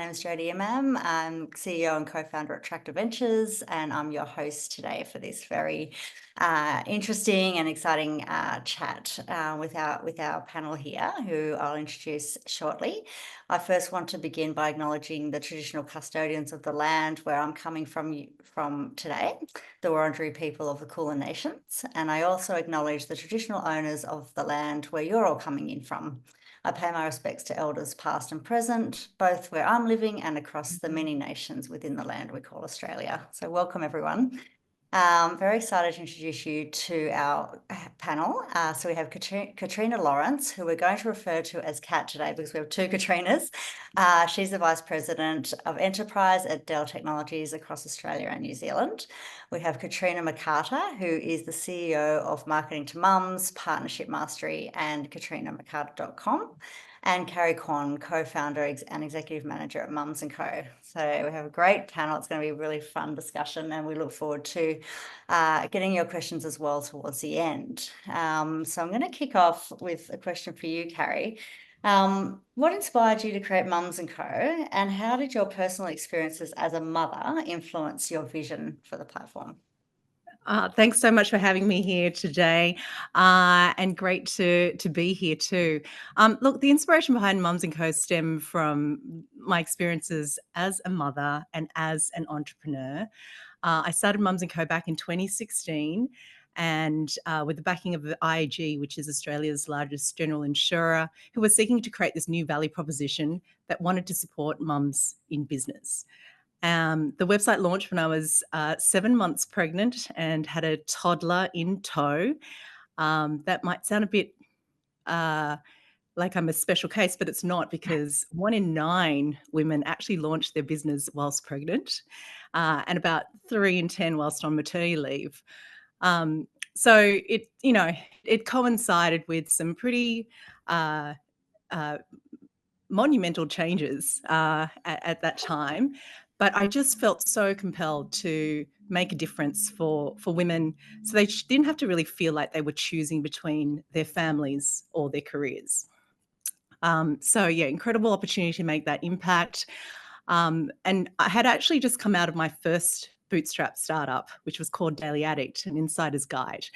name's Jodie Imam. I'm CEO and co-founder at Tractor Ventures, and I'm your host today for this very interesting and exciting chat with our panel here, who I'll introduce shortly. I first want to begin by acknowledging the traditional custodians of the land where I'm coming from today, the Wurundjeri people of the Kulin Nations, and I also acknowledge the traditional owners of the land where you're all coming in from. I pay my respects to elders past and present, both where I'm living and across the many nations within the land we call Australia. So welcome, everyone. Very excited to introduce you to our panel. So we have Katrina Lawrence, who we're going to refer to as Kat today because we have two Katrinas. She's the Vice President of Enterprise at Dell Technologies across Australia and New Zealand. We have Katrina McCarter, who is the CEO of Marketing to Mums, Partnership Mastery, and KatrinaMcCarter.com. And Carrie Kwan, co-founder and executive manager at Mums & Co. So we have a great panel. It's going to be a really fun discussion, and we look forward to getting your questions as well towards the end. So I'm going to kick off with a question for you, Carrie. What inspired you to create Mums & Co, and how did your personal experiences as a mother influence your vision for the platform? Thanks so much for having me here today, and great to be here too. Look, the inspiration behind Mums & Co stem from my experiences as a mother and as an entrepreneur. I started Mums & Co back in 2016, and with the backing of the IAG, which is Australia's largest general insurer, who was seeking to create this new value proposition that wanted to support mums in business. The website launched when I was 7 months pregnant and had a toddler in tow. That might sound a bit like I'm a special case, but it's not, because 1 in 9 women actually launched their business whilst pregnant, and about 3 in 10 whilst on maternity leave. So it coincided with some pretty monumental changes at that time. But I just felt so compelled to make a difference for women, so they didn't have to really feel like they were choosing between their families or their careers. So yeah, incredible opportunity to make that impact. And I had actually just come out of my first bootstrap startup, which was called Daily Addict, an insider's guide.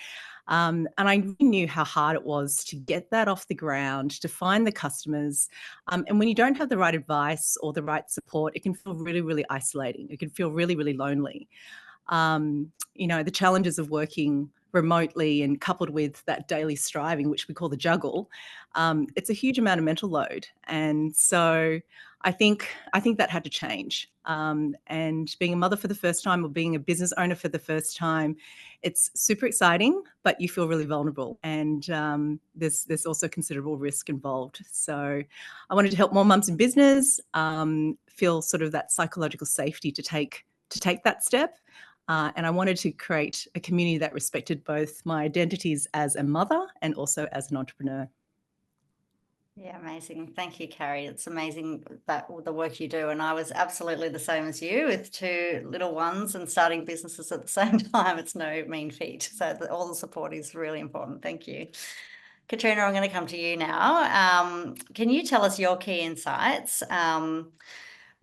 And I knew how hard it was to get that off the ground, to find the customers. And when you don't have the right advice or the right support, it can feel really, really isolating. It can feel really, really lonely. The challenges of working remotely and coupled with that daily striving, which we call the juggle, it's a huge amount of mental load. And so I think that had to change. And being a mother for the first time, or being a business owner for the first time, it's super exciting, but you feel really vulnerable, and there's also considerable risk involved. So I wanted to help more mums in business feel sort of that psychological safety to take that step. And I wanted to create a community that respected both my identities as a mother and also as an entrepreneur. Yeah, amazing. Thank you, Carrie. It's amazing that the work you do. And I was absolutely the same as you, with 2 little ones and starting businesses at the same time. It's no mean feat. So all the support is really important. Thank you. Katrina, I'm going to come to you now. Can you tell us your key insights?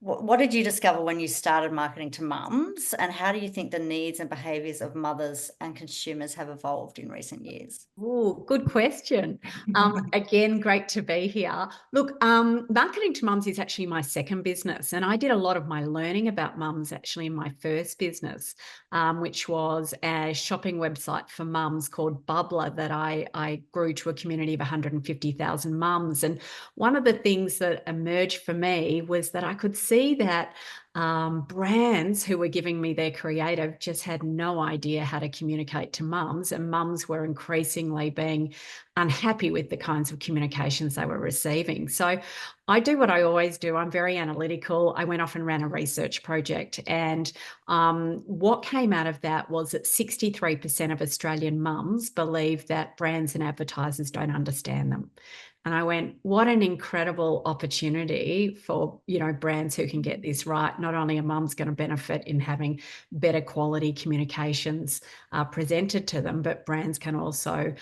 What did you discover when you started marketing to mums, and how do you think the needs and behaviours of mothers and consumers have evolved in recent years? Oh, good question. Again, great to be here. Look, Marketing to Mums is actually my second business, and I did a lot of my learning about mums actually in my first business, which was a shopping website for mums called Bubbler that I grew to a community of 150,000 mums. And one of the things that emerged for me was that I could see that brands who were giving me their creative just had no idea how to communicate to mums, and mums were increasingly being unhappy with the kinds of communications they were receiving. So I do what I always do. I'm very analytical. I went off and ran a research project, and what came out of that was that 63% of Australian mums believe that brands and advertisers don't understand them. And I went, what an incredible opportunity for, brands who can get this right. Not only are mums going to benefit in having better quality communications presented to them, but brands can also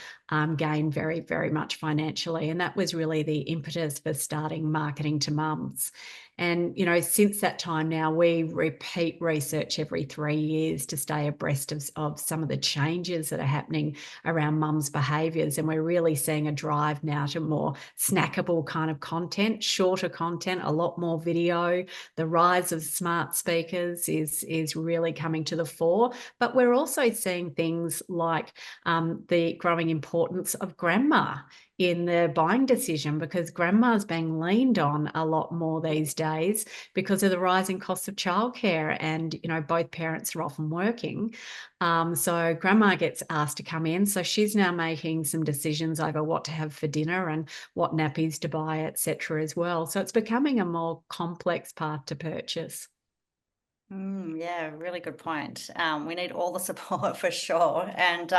gain very, very much financially. And that was really the impetus for starting Marketing to Mums. And, since that time now, we repeat research every 3 years to stay abreast of some of the changes that are happening around mums' behaviours. And we're really seeing a drive now to more snackable kind of content, shorter content, a lot more video. The rise of smart speakers is really coming to the fore. But we're also seeing things like the growing importance of grandma in the buying decision, because grandma's being leaned on a lot more these days because of the rising cost of childcare, and both parents are often working. So grandma gets asked to come in, so she's now making some decisions over what to have for dinner and what nappies to buy, etc. as well. So it's becoming a more complex path to purchase. Yeah, really good point. We need all the support for sure, and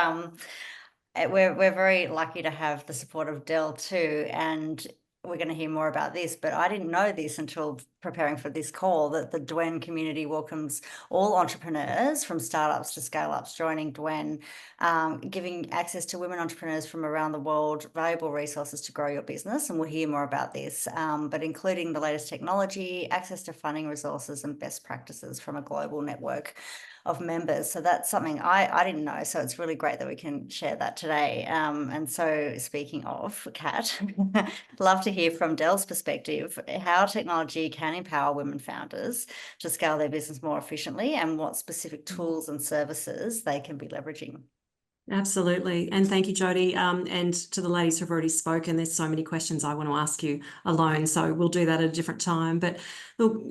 we're very lucky to have the support of Dell too. And we're going to hear more about this, but I didn't know this until preparing for this call, that the Dwen community welcomes all entrepreneurs from startups to scale-ups joining Dwen, giving access to women entrepreneurs from around the world valuable resources to grow your business. And we'll hear more about this, but including the latest technology, access to funding resources, and best practices from a global network of members. So that's something I didn't know. So it's really great that we can share that today. And so speaking of, Kat, love to hear from Dell's perspective, how technology can empower women founders to scale their business more efficiently, and what specific tools and services they can be leveraging. Absolutely. And thank you, Jodie. And to the ladies who've already spoken, there's so many questions I want to ask you alone, so we'll do that at a different time. But look,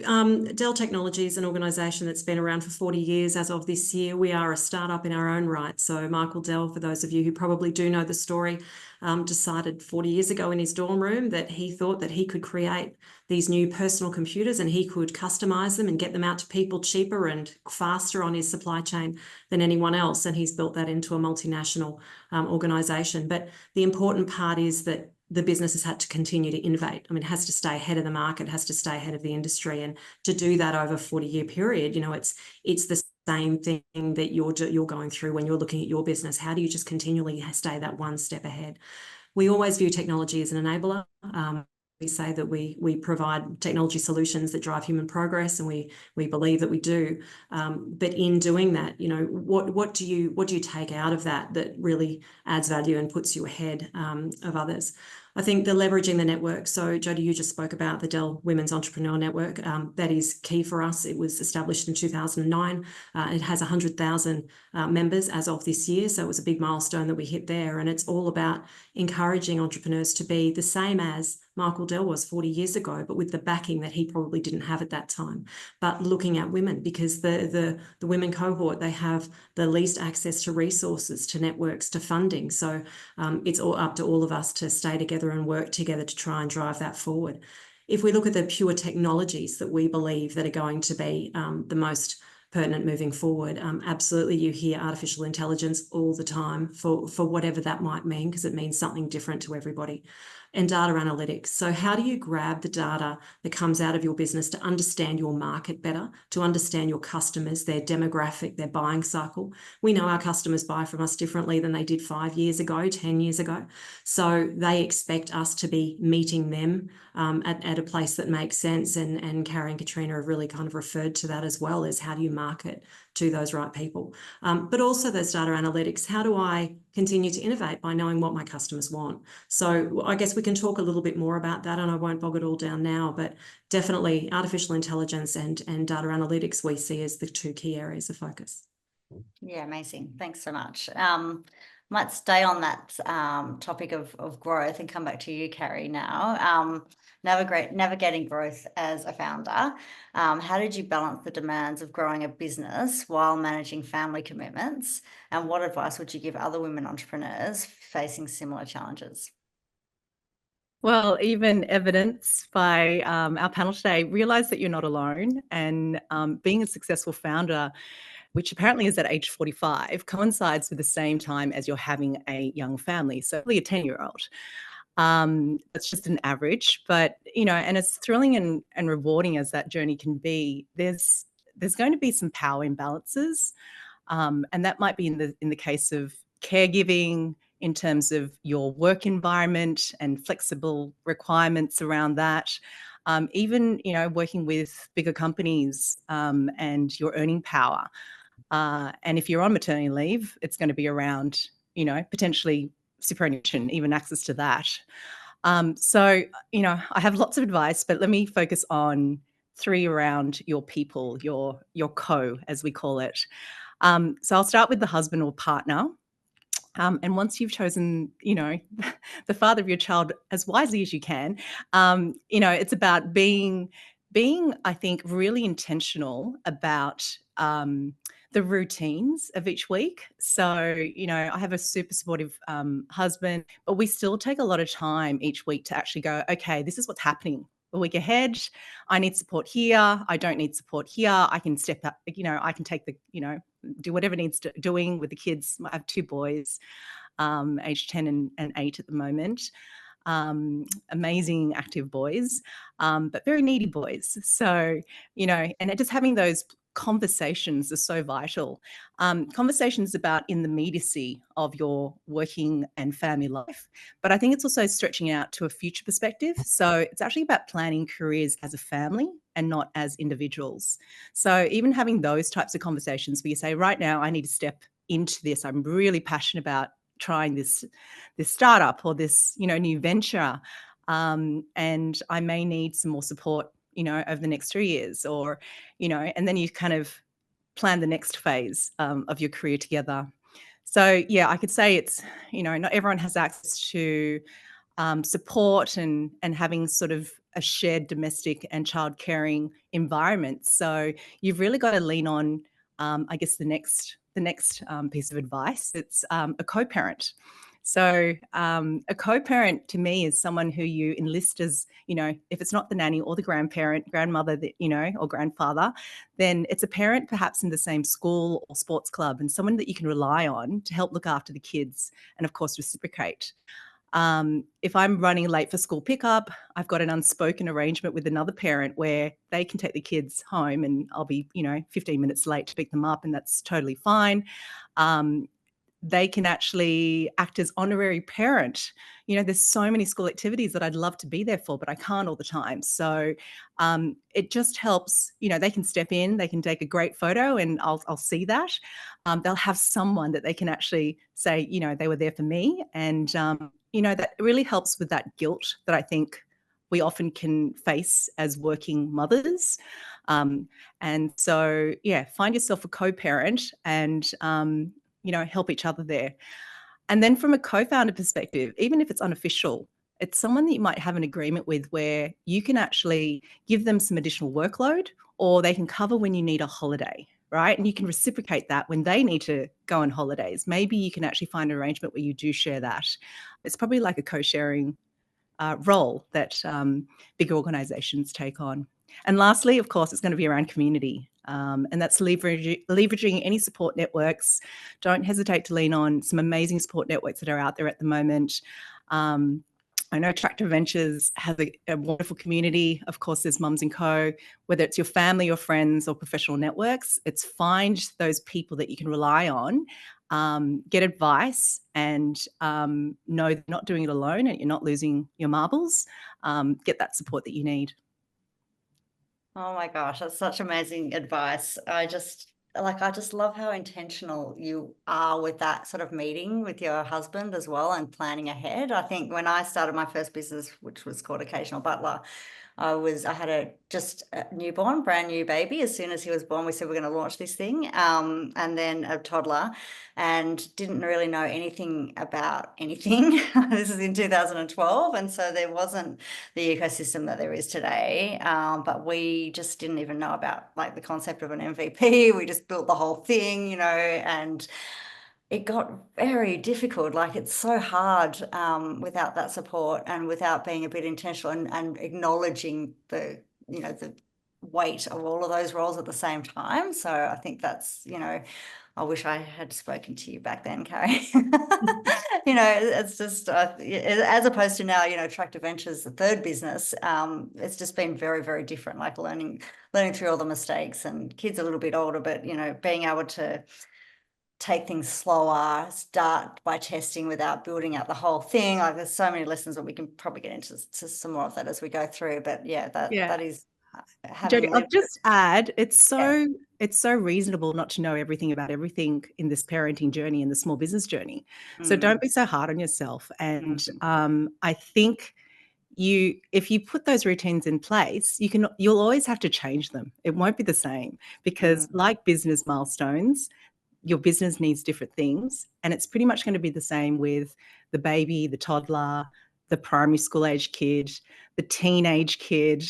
Dell Technologies is an organisation that's been around for 40 years as of this year. We are a startup in our own right. So Michael Dell, for those of you who probably do know the story, decided 40 years ago in his dorm room that he thought that he could create these new personal computers and he could customize them and get them out to people cheaper and faster on his supply chain than anyone else. And he's built that into a multinational organisation. But the important part is that the business has had to continue to innovate. I mean, it has to stay ahead of the market, has to stay ahead of the industry. And to do that over a 40-year period, it's the same thing that you're going through when you're looking at your business. How do you just continually stay that one step ahead? We always view technology as an enabler. We say that we provide technology solutions that drive human progress, and we believe that we do. But in doing that, what do you take out of that really adds value and puts you ahead of others? I think the leveraging the network. So Jodie, you just spoke about the Dell Women's Entrepreneur Network. That is key for us. It was established in 2009. It has 100,000 members as of this year. So it was a big milestone that we hit there. And it's all about encouraging entrepreneurs to be the same as Michael Dell was 40 years ago, but with the backing that he probably didn't have at that time. But looking at women, because the women cohort, they have the least access to resources, to networks, to funding. So it's all up to all of us to stay together and work together to try and drive that forward. If we look at the pure technologies that we believe that are going to be the most pertinent moving forward, absolutely you hear artificial intelligence all the time for whatever that might mean, because it means something different to everybody. And data analytics. So how do you grab the data that comes out of your business to understand your market better, to understand your customers, their demographic, their buying cycle? We know our customers buy from us differently than they did 5 years ago, 10 years ago. So they expect us to be meeting them at a place that makes sense. And Carrie and Katrina have really kind of referred to that as well, as how do you market to those right people? But also those data analytics, how do I continue to innovate by knowing what my customers want? So I guess we can talk a little bit more about that, and I won't bog it all down now, but definitely artificial intelligence and data analytics we see as the two key areas of focus. Yeah, amazing. Thanks so much. Might stay on that topic of growth and come back to you, Carrie, now. Navigating growth as a founder. How did you balance the demands of growing a business while managing family commitments? And what advice would you give other women entrepreneurs facing similar challenges? Well, even evidenced by our panel today, realize that you're not alone, and being a successful founder, which apparently is at age 45, coincides with the same time as you're having a young family, so only a 10-year-old. It's just an average, but and as thrilling and rewarding as that journey can be, there's going to be some power imbalances, and that might be in the case of caregiving, in terms of your work environment and flexible requirements around that. even, working with bigger companies and your earning power. And if you're on maternity leave, it's going to be around, potentially superannuation, even access to that. So, I have lots of advice, but let me focus on 3 around your people, your co, as we call it. So I'll start with the husband or partner. And once you've chosen, the father of your child as wisely as you can, it's about being, I think, really intentional about the routines of each week. So, I have a super supportive husband, but we still take a lot of time each week to actually go, okay, this is what's happening a week ahead. I need support here. I don't need support here. I can step up, I can take the, do whatever needs doing with the kids. I have 2 boys, aged 10 and 8 at the moment. Amazing active boys, but very needy boys. So, and just having those conversations are so vital. Conversations about in the immediacy of your working and family life. But I think it's also stretching out to a future perspective. So it's actually about planning careers as a family and not as individuals. So even having those types of conversations where you say, right now, I need to step into this. I'm really passionate about trying this startup or this, new venture. And I may need some more support, over the next 3 years, or, and then you kind of plan the next phase of your career together. So yeah, I could say it's, not everyone has access to support and having sort of a shared domestic and child caring environment. So you've really got to lean on, I guess, the next piece of advice. It's a co-parent. So a co-parent to me is someone who you enlist as, if it's not the nanny or the grandmother, that, or grandfather, then it's a parent perhaps in the same school or sports club, and someone that you can rely on to help look after the kids and, of course, reciprocate. If I'm running late for school pickup, I've got an unspoken arrangement with another parent where they can take the kids home and I'll be, 15 minutes late to pick them up, and that's totally fine. They can actually act as honorary parent. There's so many school activities that I'd love to be there for, but I can't all the time. So it just helps, they can step in, they can take a great photo and I'll see that. They'll have someone that they can actually say, they were there for me. And, that really helps with that guilt that I think we often can face as working mothers. And so, yeah, find yourself a co-parent and, help each other there. And then from a co-founder perspective, even if it's unofficial, it's someone that you might have an agreement with where you can actually give them some additional workload, or they can cover when you need a holiday, right? And you can reciprocate that when they need to go on holidays. Maybe you can actually find an arrangement where you do share that. It's probably like a co-sharing role that bigger organizations take on. And lastly, of course, it's going to be around community. And that's leveraging any support networks. Don't hesitate to lean on some amazing support networks that are out there at the moment. I know Tractor Ventures has a wonderful community. Of course, there's Mums & Co. Whether it's your family, your friends, or professional networks, it's find those people that you can rely on, get advice, and know they're not doing it alone and you're not losing your marbles. Get that support that you need. Oh my gosh, that's such amazing advice. I just love how intentional you are with that sort of meeting with your husband as well and planning ahead. I think when I started my first business, which was called Occasional Butler, I had a newborn, brand new baby. As soon as he was born, we said we're going to launch this thing, and then a toddler, and didn't really know anything about anything. This is in 2012, and so there wasn't the ecosystem that there is today. But we just didn't even know about like the concept of an MVP. We just built the whole thing, and it got very difficult. Like it's so hard without that support and without being a bit intentional and acknowledging the weight of all of those roles at the same time. So I think that's, I wish I had spoken to you back then, Carrie. It's just as opposed to now, Tractor Ventures, the third business, it's just been very, very different, like learning through all the mistakes, and kids a little bit older, but, being able to take things slower, start by testing without building out the whole thing. Like there's so many lessons that we can probably get into some more of that as we go through. But yeah, that is having Jodie, I'll lived just add, Yeah. it's so reasonable not to know everything about everything in this parenting journey and the small business journey. So don't be so hard on yourself. And I think if you put those routines in place, you'll always have to change them. It won't be the same because like business milestones, your business needs different things. And it's pretty much going to be the same with the baby, the toddler, the primary school age kid, the teenage kid,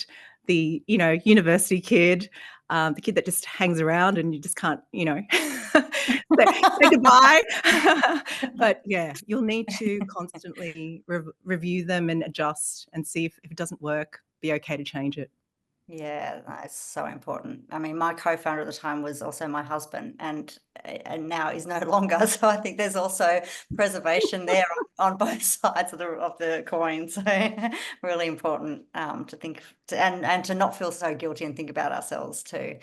the, university kid, the kid that just hangs around and you just can't, say goodbye. But yeah, you'll need to constantly review them and adjust and see if it doesn't work, be okay to change it. Yeah, that's so important. I mean, my co-founder at the time was also my husband, and now is no longer. So I think there's also preservation there on both sides of the coin. So really important to think and to not feel so guilty and think about ourselves too.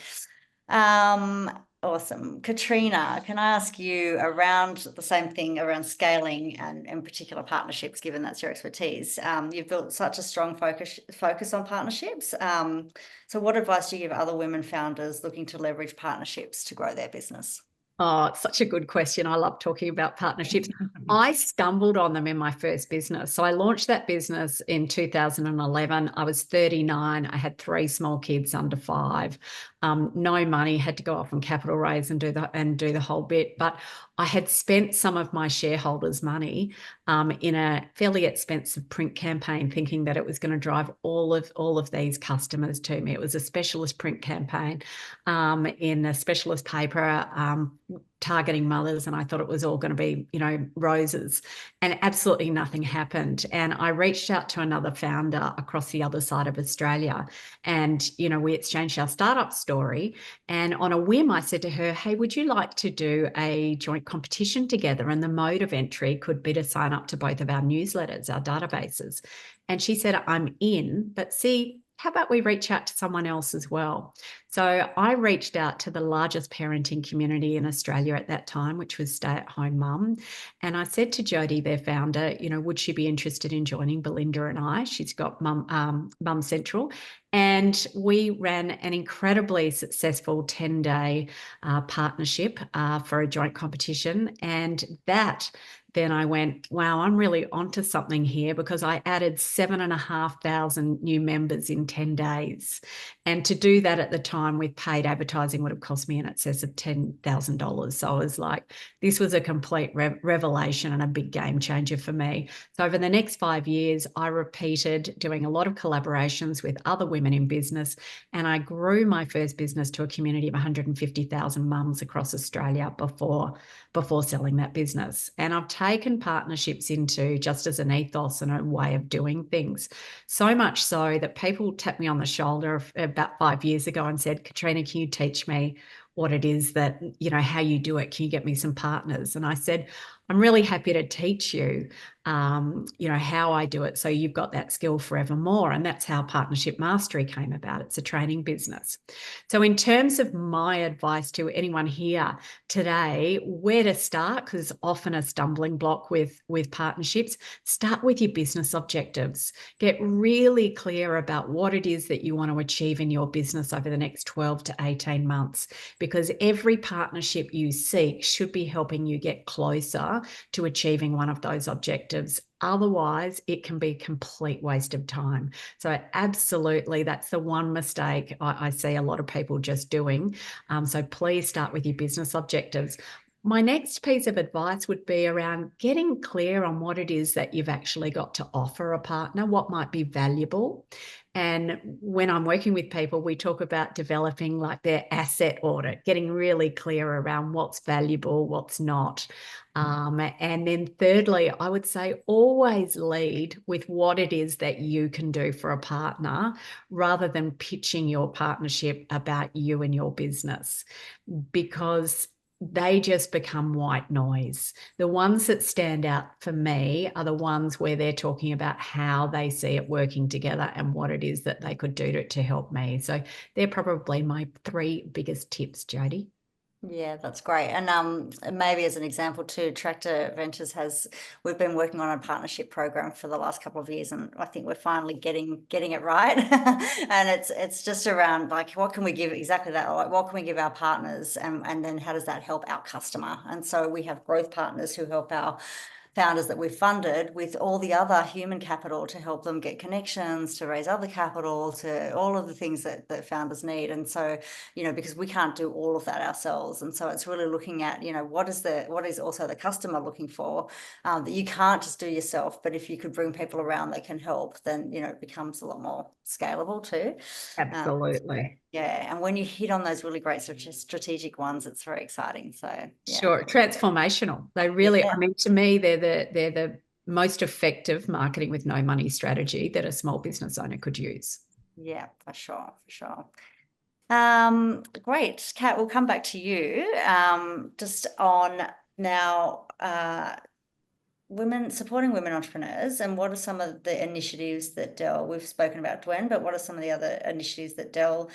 Awesome. Katrina, can I ask you around the same thing around scaling and in particular partnerships, given that's your expertise? You've built such a strong focus on partnerships. So what advice do you give other women founders looking to leverage partnerships to grow their business? Oh, it's such a good question. I love talking about partnerships. I stumbled on them in my first business. So I launched that business in 2011. I was 39. I had 3 small kids under 5. No money, had to go off on capital raise and do the whole bit. But I had spent some of my shareholders' money in a fairly expensive print campaign, thinking that it was going to drive all of these customers to me. It was a specialist print campaign in a specialist paper targeting mothers, and I thought it was all going to be, roses, and absolutely nothing happened. And I reached out to another founder across the other side of Australia, and we exchanged our startup story. And on a whim, I said to her, "Hey, would you like to do a joint competition together? And the mode of entry could be to sign up to both of our newsletters, our databases." And she said, "I'm in, but see, how about we reach out to someone else as well?" So I reached out to the largest parenting community in Australia at that time, which was stay-at-home mum. And I said to Jodie, their founder, would she be interested in joining Belinda and I? She's got Mum Central. And we ran an incredibly successful 10-day partnership for a joint competition. And then I went, wow, I'm really onto something here, because I added 7,500 new members in 10 days. And to do that at the time with paid advertising would have cost me in excess of $10,000. So I was like, this was a complete revelation and a big game changer for me. So over the next 5 years, I repeated doing a lot of collaborations with other women in business, and I grew my first business to a community of 150,000 mums across Australia before selling that business. And I've taken partnerships into just as an ethos and a way of doing things. So much so that people tapped me on the shoulder about 5 years ago and said, "Katrina, can you teach me what it is that, how you do it? Can you get me some partners?" And I said, "I'm really happy to teach you, how I do it, so you've got that skill forevermore." And that's how Partnership Mastery came about. It's a training business. So in terms of my advice to anyone here today, where to start, because it's often a stumbling block with partnerships, start with your business objectives. Get really clear about what it is that you want to achieve in your business over the next 12 to 18 months, because every partnership you seek should be helping you get closer to achieving one of those objectives. Otherwise, it can be a complete waste of time. So absolutely, that's the one mistake I see a lot of people just doing. So please start with your business objectives. My next piece of advice would be around getting clear on what it is that you've actually got to offer a partner, what might be valuable. And when I'm working with people, we talk about developing like their asset audit, getting really clear around what's valuable, what's not. And then thirdly, I would say always lead with what it is that you can do for a partner, rather than pitching your partnership about you and your business, because they just become white noise. The ones that stand out for me are the ones where they're talking about how they see it working together and what it is that they could do to help me. So they're probably my 3 biggest tips, Jodie. Yeah, that's great. And maybe as an example too, Tractor Ventures we've been working on a partnership program for the last couple of years, and I think we're finally getting it right. And it's just around like, what can we give, exactly that, like what can we give our partners, and then how does that help our customer? And so we have growth partners who help our founders that we've funded with all the other human capital to help them get connections, to raise other capital, to all of the things that founders need. And so, because we can't do all of that ourselves. And so it's really looking at, what is also the customer looking for, that you can't just do yourself, but if you could bring people around that can help, then, it becomes a lot more scalable too. Absolutely. Yeah. And when you hit on those really great strategic ones, it's very exciting. So yeah. Sure. Transformational. They really, Yeah. I mean, to me, they're the most effective marketing with no money strategy that a small business owner could use. Yeah, for sure. Great. Kat, we'll come back to you. Just on now, supporting women entrepreneurs, and what are some of the initiatives that Dell, we've spoken about Dwen, but what are some of the other initiatives that Dell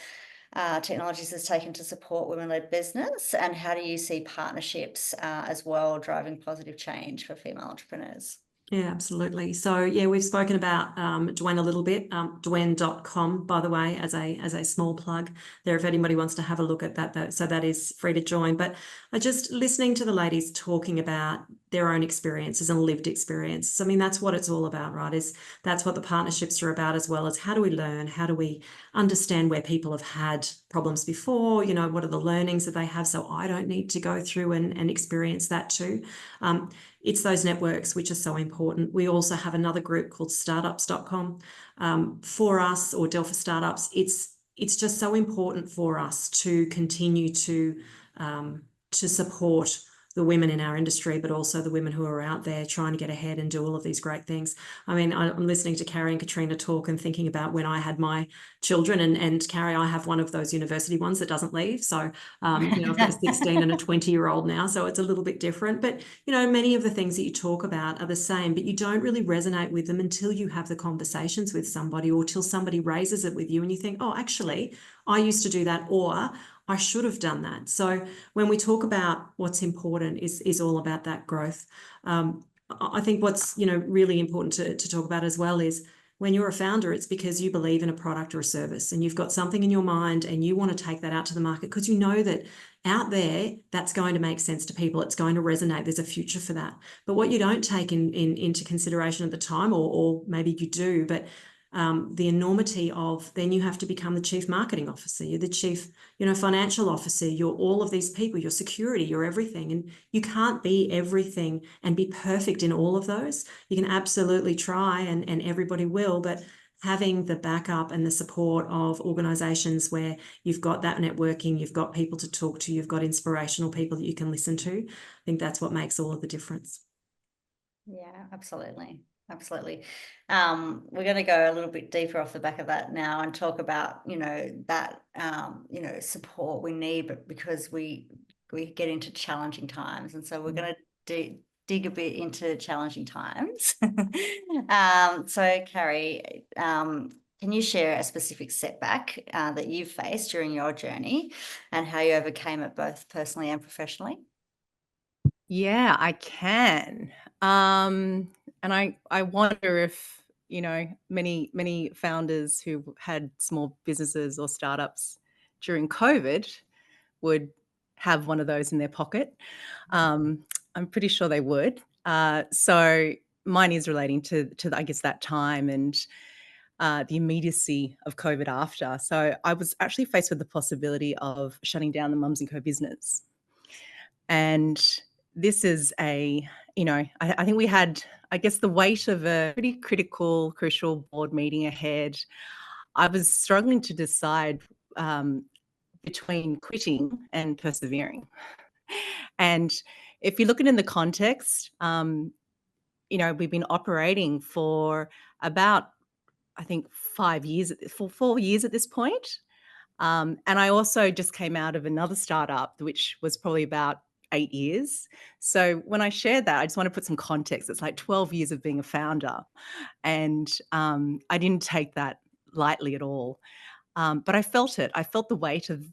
Technologies has taken to support women-led business, and how do you see partnerships as well driving positive change for female entrepreneurs? Yeah, absolutely. So yeah, we've spoken about Dwen a little bit, dwen.com, by the way, as a small plug there if anybody wants to have a look at that. So that is free to join. But just listening to the ladies talking about their own experiences and lived experiences. I mean, that's what it's all about, right? That's what the partnerships are about, as well as how do we learn? How do we understand where people have had problems before? What are the learnings that they have, so I don't need to go through and experience that too. It's those networks which are so important. We also have another group called startups.com. For us, or Dell for Startups, it's just so important for us to continue to support the women in our industry, but also the women who are out there trying to get ahead and do all of these great things. I mean, I'm listening to Carrie and Katrina talk and thinking about when I had my children, and Carrie, I have one of those university ones that doesn't leave. So, I've got a 16 and a 20-year-old now, so it's a little bit different. But, many of the things that you talk about are the same, but you don't really resonate with them until you have the conversations with somebody, or till somebody raises it with you and you think, oh, actually, I used to do that, or I should have done that. So when we talk about what's important is all about that growth. I think what's really important to talk about as well is when you're a founder, it's because you believe in a product or a service, and you've got something in your mind and you want to take that out to the market because you know that out there that's going to make sense to people. It's going to resonate. There's a future for that. But what you don't take into consideration at the time, or maybe you do, but the enormity of, then you have to become the chief marketing officer, you're the chief financial officer, you're all of these people, your security, you're everything, and you can't be everything and be perfect in all of those. You can absolutely try, and everybody will, but having the backup and the support of organizations where you've got that networking, you've got people to talk to, you've got inspirational people that you can listen to, I think that's what makes all of the difference. Yeah, absolutely. We're going to go a little bit deeper off the back of that now and talk about, that, support we need, but because we get into challenging times. And so we're going to dig a bit into challenging times. So Carrie, can you share a specific setback that you've faced during your journey and how you overcame it both personally and professionally? Yeah, I can. And I wonder if, many founders who had small businesses or startups during COVID would have one of those in their pocket. I'm pretty sure they would. So mine is relating to I guess that time and the immediacy of COVID after. So I was actually faced with the possibility of shutting down the Mums & Co business. And this is I think we had, I guess, the weight of a pretty crucial board meeting ahead. I was struggling to decide between quitting and persevering. And if you look at it in the context, we've been operating for about, I think, 4 years at this point. And I also just came out of another startup, which was probably about 8 years. So when I shared that, I just want to put some context. It's like 12 years of being a founder. And I didn't take that lightly at all. But I felt it. I felt the weight of,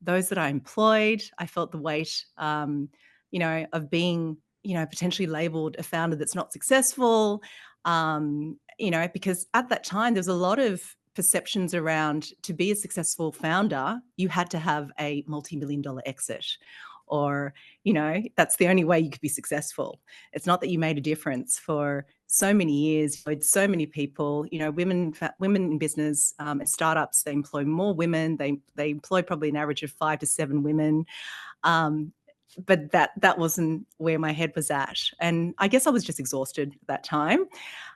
those that I employed. I felt the weight, of being, potentially labeled a founder that's not successful, because at that time there was a lot of perceptions around, to be a successful founder, you had to have a multi-million dollar exit, or, that's the only way you could be successful. It's not that you made a difference for so many years with so many people. Women in business, and startups, they employ more women. They employ probably an average of 5 to 7 women. But that wasn't where my head was at. And I guess I was just exhausted at that time.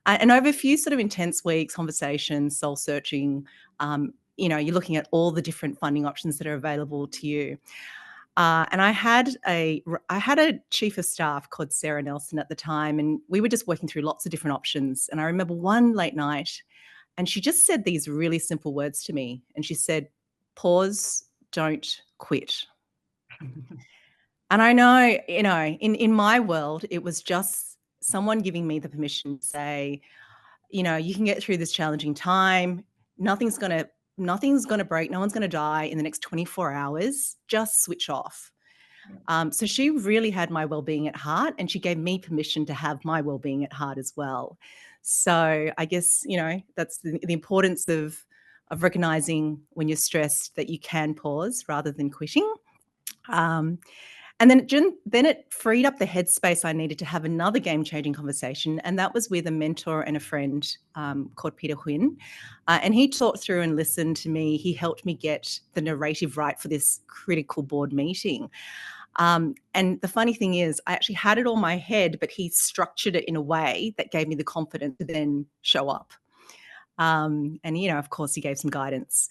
And over a few sort of intense weeks, conversations, soul searching, you're looking at all the different funding options that are available to you. And I had a chief of staff called Sarah Nelson at the time, and we were just working through lots of different options. And I remember one late night, and she just said these really simple words to me. And she said, "Pause, don't quit." And I know, in my world, it was just someone giving me the permission to say, you can get through this challenging time. Nothing's going to break. No one's going to die in the next 24 hours. Just switch off. So she really had my well-being at heart, and she gave me permission to have my well-being at heart as well. So I guess, that's the importance of recognizing when you're stressed that you can pause rather than quitting. And then it freed up the headspace I needed to have another game-changing conversation, and that was with a mentor and a friend called Peter Huynh. And he talked through and listened to me. He helped me get the narrative right for this critical board meeting. And the funny thing is, I actually had it all in my head, but he structured it in a way that gave me the confidence to then show up. And, of course, he gave some guidance.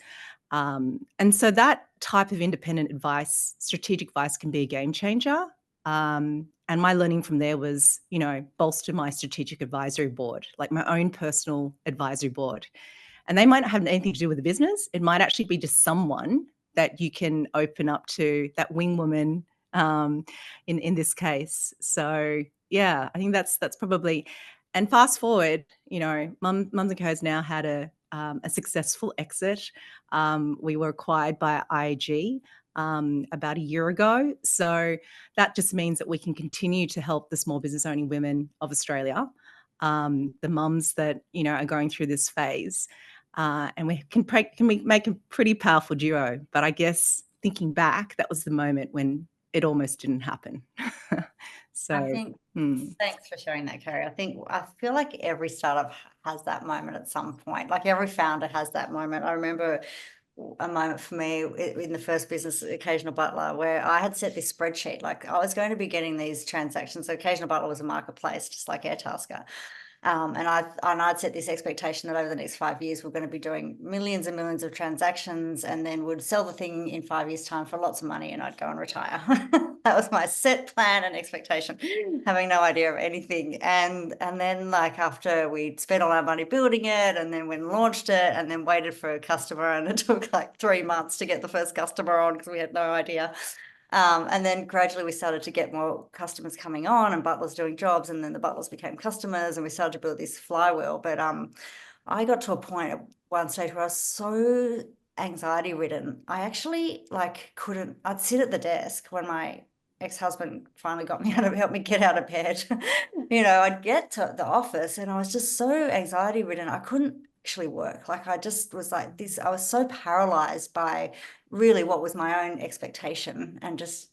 And so that type of independent advice, strategic advice, can be a game changer. And my learning from there was, bolster my strategic advisory board, like my own personal advisory board. And they might not have anything to do with the business. It might actually be just someone that you can open up to, that wing woman, in this case. So yeah, I think that's probably. And fast forward, Mums and Co has now had a successful exit. We were acquired by IG about a year ago. So that just means that we can continue to help the small business owning women of Australia, the mums that, are going through this phase. And we can make a pretty powerful duo. But I guess thinking back, that was the moment when it almost didn't happen. So I think, thanks for sharing that, Carrie. I feel like every startup has that moment at some point. Like every founder has that moment. I remember a moment for me in the first business, Occasional Butler, where I had set this spreadsheet. Like I was going to be getting these transactions. So Occasional Butler was a marketplace, just like Airtasker. And I'd set this expectation that over the next 5 years, we're going to be doing millions and millions of transactions, and then would sell the thing in 5 years' time for lots of money, and I'd go and retire. That was my set plan and expectation, having no idea of anything. And then like after we'd spent all our money building it, and then when launched it, and then waited for a customer, and it took like 3 months to get the first customer on because we had no idea. And then gradually we started to get more customers coming on, and butlers doing jobs, and then the butlers became customers, and we started to build this flywheel. But I got to a point at one stage where I was so anxiety ridden. I actually couldn't. I'd sit at the desk when my ex-husband finally helped me get out of bed. I'd get to the office and I was just so anxiety ridden. I couldn't actually work. Like I just was like this. I was so paralyzed by really what was my own expectation and just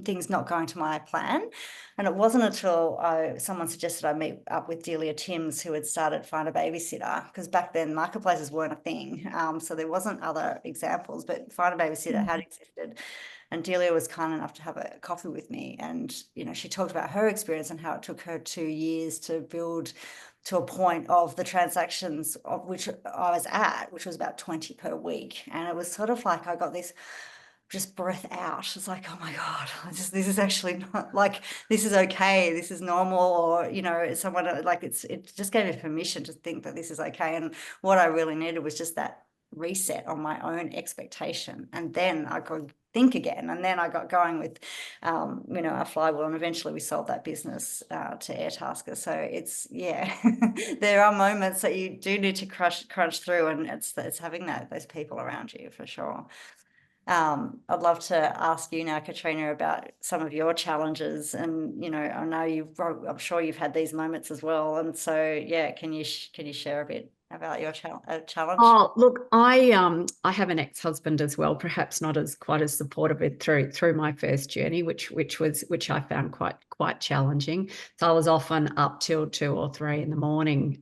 things not going to my plan. And it wasn't until someone suggested I meet up with Delia Timms, who had started Find a Babysitter, because back then marketplaces weren't a thing. So there wasn't other examples, but Find a Babysitter had existed. And Delia was kind enough to have a coffee with me. And, she talked about her experience and how it took her 2 years to build to a point of the transactions of which I was at, which was about 20 per week. And it was sort of like I got this just breath out. It's like, oh my God, this is actually not like, this is okay. This is normal. Or, someone like it just gave me permission to think that this is okay. And what I really needed was just that reset on my own expectation. And then I could think again. And then I got going with, our flywheel, and eventually we sold that business to Airtasker. So it's, there are moments that you do need to crunch through, and it's having those people around you for sure. I'd love to ask you now, Katrina, about some of your challenges, and I know I'm sure you've had these moments as well. And so, can you share a bit about your challenge? Oh, look, I have an ex-husband as well, perhaps not quite as supportive through my first journey, which I found quite challenging. So I was often up till 2 or 3 in the morning,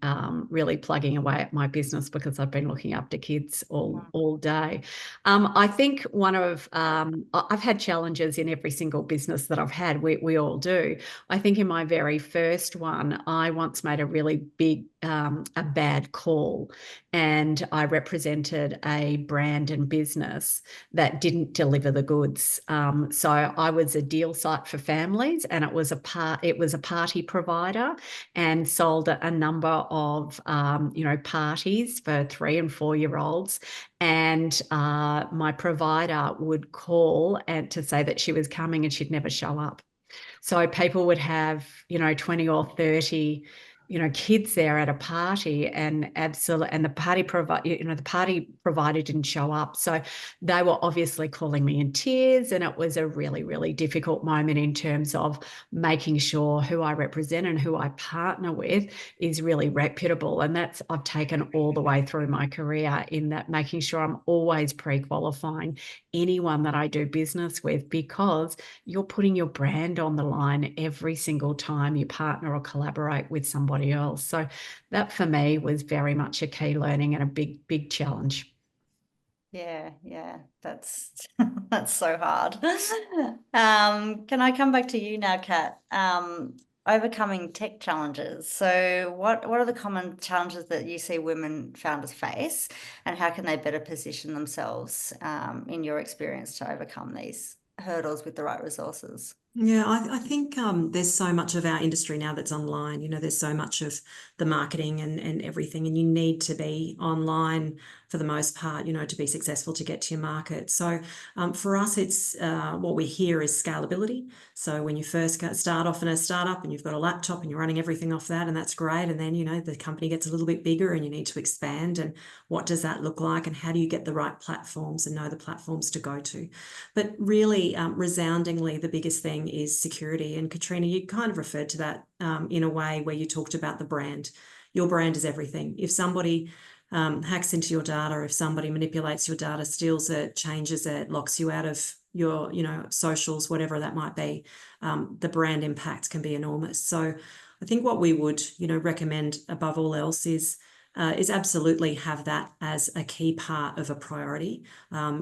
really plugging away at my business because I've been looking after kids all day. I think I've had challenges in every single business that I've had. We all do. I think in my very first one, I once made a really big a bad call, and I represented a brand and business that didn't deliver the goods. So I was a deal site for families, and it was a party provider, and sold a number of parties for 3 and 4-year-olds. And my provider would call and to say that she was coming, and she'd never show up. So people would have 20 or 30 kids there at a party, and the party provider didn't show up. So they were obviously calling me in tears, and it was a really, really difficult moment in terms of making sure who I represent and who I partner with is really reputable. And I've taken all the way through my career, in that making sure I'm always pre-qualifying anyone that I do business with, because you're putting your brand on the line every single time you partner or collaborate with somebody else. So that for me was very much a key learning and a big challenge. Yeah, that's that's so hard. Can I come back to you now, Kat? Overcoming tech challenges. So what are the common challenges that you see women founders face, and how can they better position themselves, in your experience, to overcome these hurdles with the right resources? Yeah, I think there's so much of our industry now that's online. There's so much of the marketing and everything, and you need to be online for the most part, to be successful, to get to your market. So for us, it's what we hear is scalability. So when you first start off in a startup and you've got a laptop and you're running everything off that, and that's great. And then, the company gets a little bit bigger and you need to expand. And what does that look like? And how do you get the right platforms and know the platforms to go to? But really, resoundingly, the biggest thing is security. And Katrina, you kind of referred to that in a way where you talked about the brand. Your brand is everything. If somebody hacks into your data, if somebody manipulates your data, steals it, changes it, locks you out of your socials, whatever that might be, the brand impact can be enormous. So I think what we would recommend above all else is absolutely have that as a key part of a priority,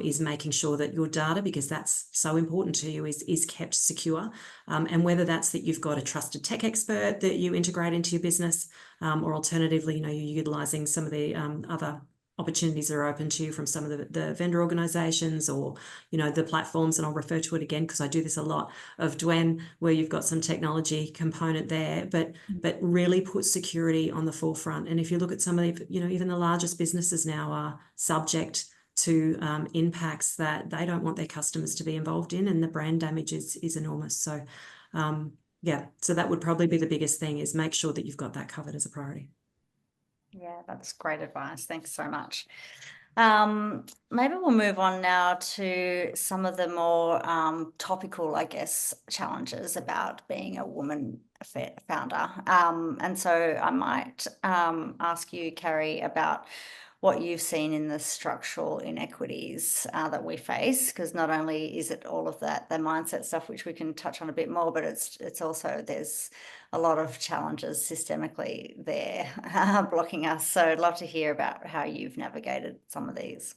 is making sure that your data, because that's so important to you, is kept secure. And whether that's that you've got a trusted tech expert that you integrate into your business, or alternatively, you're utilizing some of the other opportunities that are open to you from some of the vendor organizations, or the platforms. And I'll refer to it again because I do this a lot, of Dwen, where you've got some technology component there, but really put security on the forefront. And if you look at some of the, even the largest businesses now are subject to impacts that they don't want their customers to be involved in, and the brand damage is enormous. So so that would probably be the biggest thing, is make sure that you've got that covered as a priority. Yeah, that's great advice. Thanks so much. Maybe we'll move on now to some of the more topical, I guess, challenges about being a woman founder. And so I might ask you, Carrie, about what you've seen in the structural inequities that we face, because not only is it all of that, the mindset stuff, which we can touch on a bit more, but it's also, there's a lot of challenges systemically there blocking us. So I'd love to hear about how you've navigated some of these.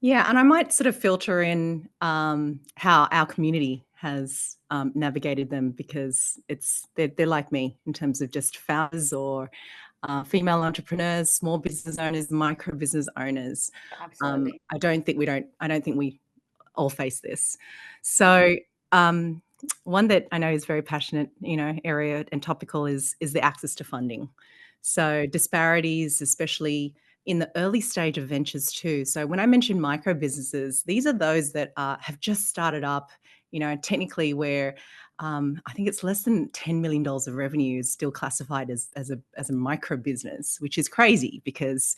Yeah, and I might sort of filter in how our community has navigated them, because they're like me in terms of just founders or female entrepreneurs, small business owners, micro business owners. Absolutely. I don't think we all face this. So one that I know is very passionate, area and topical is the access to funding. So disparities, especially in the early stage of ventures too. So when I mention micro businesses, these are those that have just started up, technically where I think it's less than $10 million of revenue is still classified as a micro business, which is crazy because,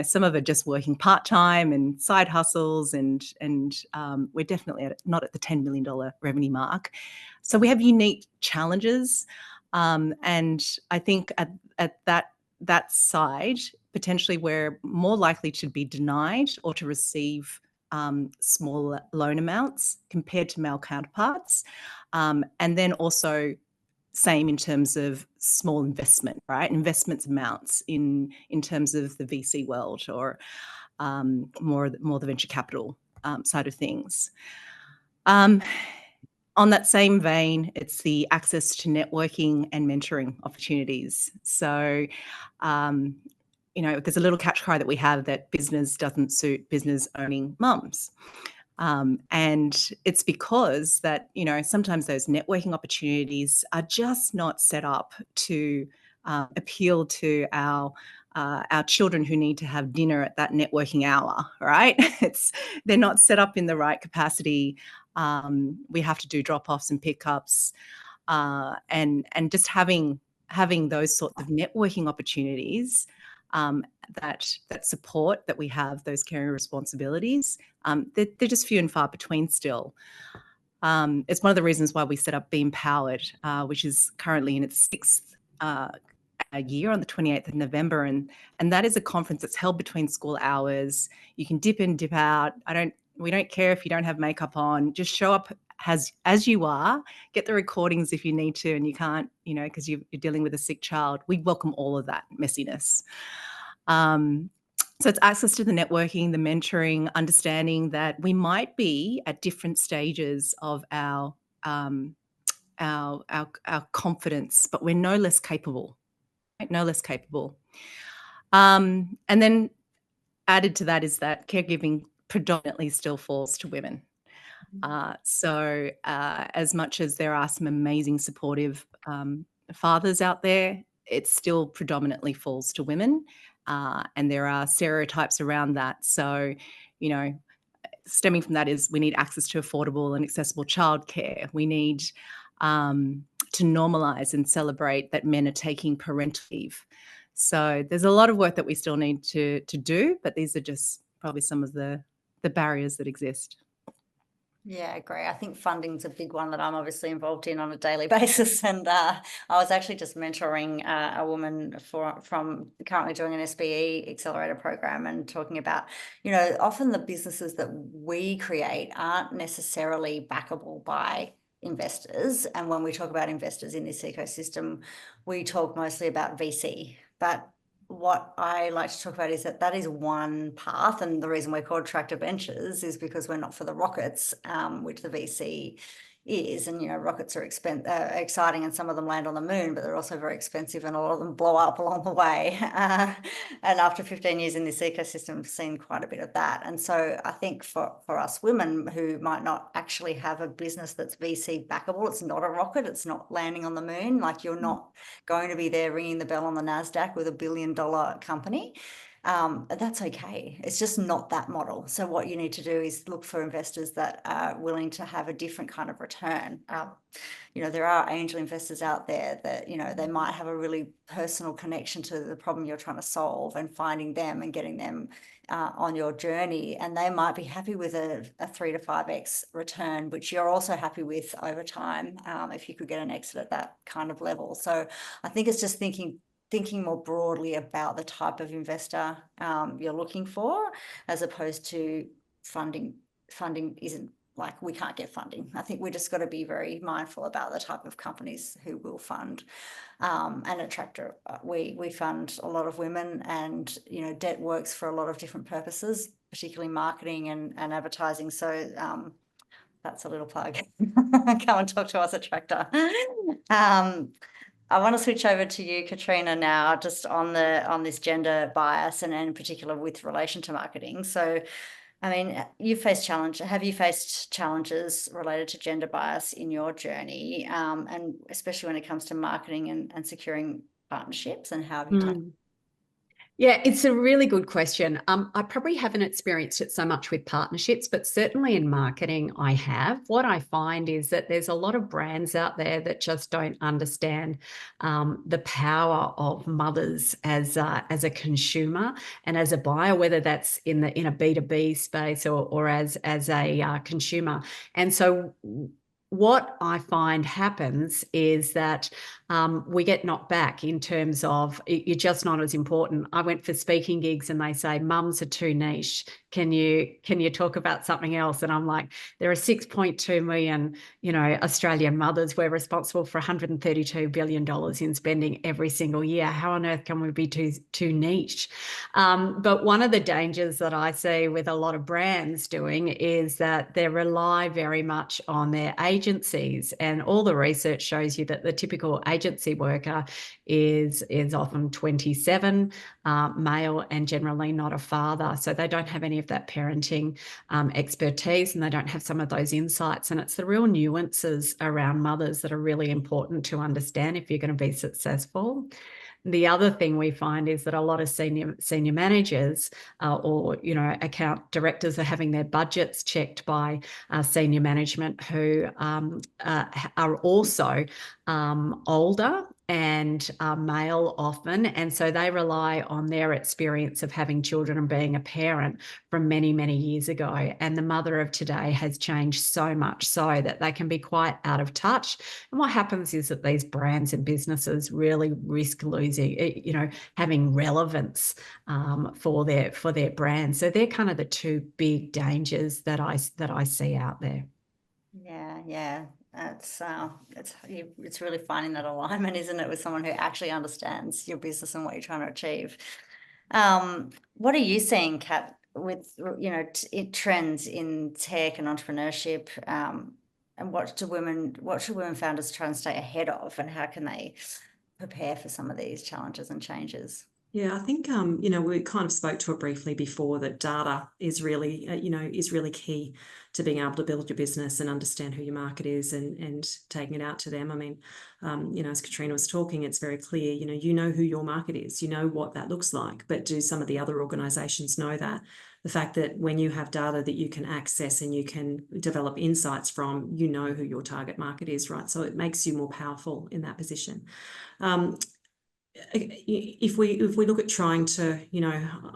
some of it just working part-time and side hustles and we're definitely not at the $10 million revenue mark. So we have unique challenges. And I think at that side, potentially we're more likely to be denied or to receive small loan amounts compared to male counterparts. And then also same in terms of small investment, right? Investments amounts in terms of the VC world or more the venture capital side of things. On that same vein, it's the access to networking and mentoring opportunities. So, there's a little catch cry that we have that business doesn't suit business owning mums. And it's because that, sometimes those networking opportunities are just not set up to appeal to our children who need to have dinner at that networking hour, right? They're not set up in the right capacity. We have to do drop-offs and pickups, and just having those sorts of networking opportunities that support that we have those caring responsibilities. They're just few and far between still. It's one of the reasons why we set up Be Empowered, which is currently in its sixth year on the 28th of November. And that is a conference that's held between school hours. You can dip in, dip out. We don't care if you don't have makeup on, just show up as you are, get the recordings if you need to, and you can't, because you're dealing with a sick child. We welcome all of that messiness. So it's access to the networking, the mentoring, understanding that we might be at different stages of our confidence, but we're no less capable. Right? No less capable. And then added to that is that caregiving predominantly still falls to women. So as much as there are some amazing supportive fathers out there, it still predominantly falls to women. And there are stereotypes around that. So, stemming from that is we need access to affordable and accessible childcare. We need to normalise and celebrate that men are taking parental leave. So there's a lot of work that we still need to do, but these are just probably some of the barriers that exist. Yeah, great. I think funding's a big one that I'm obviously involved in on a daily basis. And I was actually just mentoring a woman from currently doing an SBE accelerator program and talking about, often the businesses that we create aren't necessarily backable by investors. And when we talk about investors in this ecosystem, we talk mostly about VC. But what I like to talk about is that is one path, and the reason we're called Tractor Ventures is because we're not for the rockets, which the VC is. And rockets are exciting, and some of them land on the moon, but they're also very expensive, and a lot of them blow up along the way. And after 15 years in this ecosystem, we've seen quite a bit of that. And so I think for us women who might not actually have a business that's VC backable, it's not a rocket, it's not landing on the moon. Like, you're not going to be there ringing the bell on the NASDAQ with $1 billion company. That's okay. It's just not that model. So what you need to do is look for investors that are willing to have a different kind of return. There are angel investors out there that, they might have a really personal connection to the problem you're trying to solve, and finding them and getting them on your journey. And they might be happy with a 3 to 5x return, which you're also happy with over time, if you could get an exit at that kind of level. So I think it's just thinking more broadly about the type of investor you're looking for, as opposed to funding. Funding isn't like we can't get funding. I think we just got to be very mindful about the type of companies who will fund. And at Tractor, we fund a lot of women, and debt works for a lot of different purposes, particularly marketing and advertising. So that's a little plug. Come and talk to us at Tractor. I want to switch over to you, Katrina, now, just on this gender bias, and in particular with relation to marketing. So, I mean, have you faced challenges related to gender bias in your journey, and especially when it comes to marketing and securing partnerships, and how have you done? Yeah, it's a really good question. I probably haven't experienced it so much with partnerships, but certainly in marketing, I have. What I find is that there's a lot of brands out there that just don't understand the power of mothers as a consumer and as a buyer, whether that's in a B2B space or as a consumer. And so what I find happens is that we get knocked back in terms of you're just not as important. I went for speaking gigs and they say mums are too niche. Can you talk about something else? And I'm like, there are 6.2 million, Australian mothers. We're responsible for $132 billion in spending every single year. How on earth can we be too niche? But one of the dangers that I see with a lot of brands doing is that they rely very much on their agencies, and all the research shows you that the typical agency worker is often 27, male, and generally not a father. So they don't have any of that parenting expertise, and they don't have some of those insights. And it's the real nuances around mothers that are really important to understand if you're going to be successful. The other thing we find is that a lot of senior managers or account directors are having their budgets checked by senior management who are also older and male often, and so they rely on their experience of having children and being a parent from many, many years ago. And the mother of today has changed so much so that they can be quite out of touch. And what happens is that these brands and businesses really risk losing, having relevance for their brand. So they're kind of the two big dangers that I see out there. Yeah. It's really finding that alignment, isn't it, with someone who actually understands your business and what you're trying to achieve. What are you seeing, Kat, with trends in tech and entrepreneurship, and what should women founders try and stay ahead of, and how can they prepare for some of these challenges and changes? Yeah, I think we kind of spoke to it briefly before, that data is really key to being able to build your business and understand who your market is and taking it out to them. I mean, as Katrina was talking, it's very clear. You know who your market is. You know what that looks like. But do some of the other organisations know that? The fact that when you have data that you can access and you can develop insights from, you know who your target market is, right? So it makes you more powerful in that position. If we look at trying to,